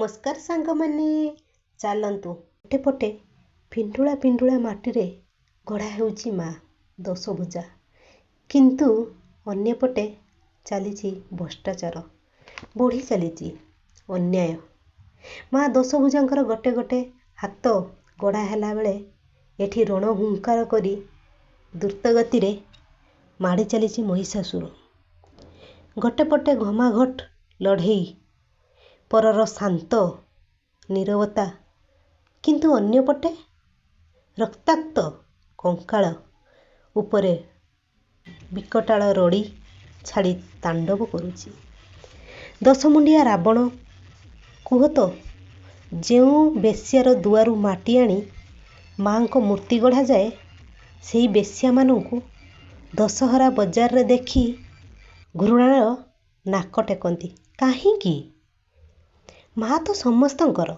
नमस्कार सांगमाने चलतु पटे पटे पिंडुला पिंडुला माटी गढ़ा होउची माँ दशभुजा किंतु अन्यपटे चली भ्रष्टाचार बढ़ी चली अन्याय माँ दशभुजांकर गोटे गोटे हाथ गढ़ा हैला बेले एठी रणहुंकार करी द्रुतगति रे माड़ी चली महिषासुर गोटे पटे घमाघट लड़ई परर शांत नीरवता किंतु अन्यपटे रक्ताक्त कंकाल उपरे विकटाल रड़ी छाड़ी तांडव करुची। दशमुंडिया रावण कुह तो जो बेश्यार दुआरु माटी आनी माँ को मूर्ति गढ़ा जाए से बेश्या मानू दशहरा बजार रे देखी घृणार नाक टेकती कहीं माँ तो समस्तंकर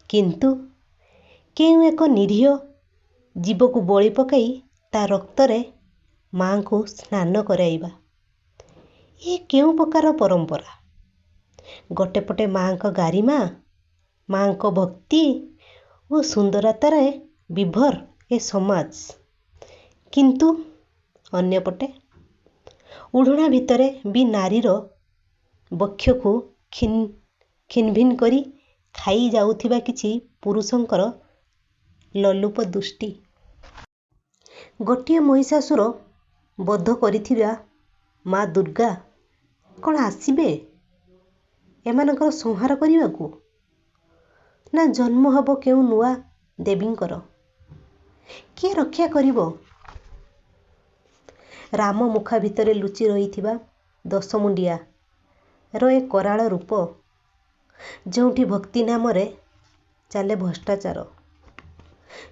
किंतु केउ एक निरीह जीव को बलि पकई ता रक्तरे माँ को स्नान कराइबा ये केउ प्रकार परंपरा। गोटे पटे माँ को गारिमा माँ को भक्ति और सुंदरतार विभर ए समाज किंतु अन्यपटे उढ़ुणा भितरे भी नारीर वक्ष को खिनभिन करी खाई जाउथिबा किछि पुरुषंकर लल्लुप दृष्टि। गोटिए महिषासुर बध करिथिबा माँ दुर्गा कौन आसिबे एमानकर संहार करिबाकू ना जन्म हब केउ नुआ देवींकर किए रक्षा करिबो। राम मुखा भितरे लुचि रहिथिबा दशमुंडिया रो ए कराल रूप जोंठी भक्ति नाम रे चले भ्रष्टाचार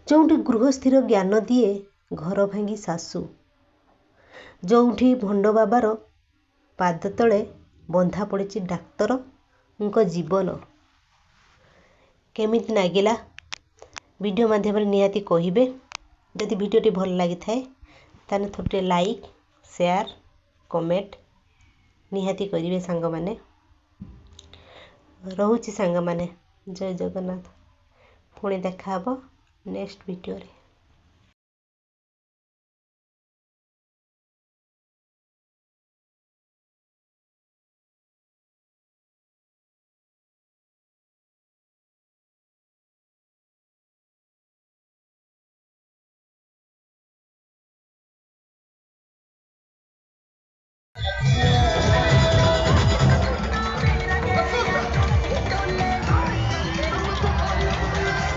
जोंठी गृहस्थिर ज्ञान दिए घर भांगी सासू जोंठी भंड बाबार पाद तले बंधा पड़ी डाक्तर उनको जीवन केमिति नागिला वीडियो माध्यम निहाती कहिबे। जदि वीडियोटी भल लगी थाए ताने थोड़े लाइक शेयर कमेंट निहाती करिवे सांग माने रहुची सांग माने जय जगन्नाथ पुणी देखा हबो नेक्स्ट वीडियो रे।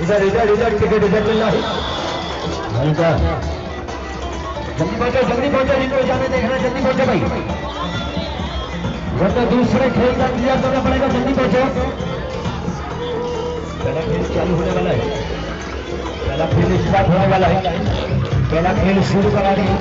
इधर टिकट इधर मिल रहा है जल्दी पहुंचो जिनको जाने देखना जल्दी पहुंचो भाई वरना दूसरे खेल का इंतजार करना पड़ेगा। जल्दी पहुंचो पहला खेल चालू होने वाला है पहला खेल स्टार्ट होने वाला है पहला खेल शुरू करा रही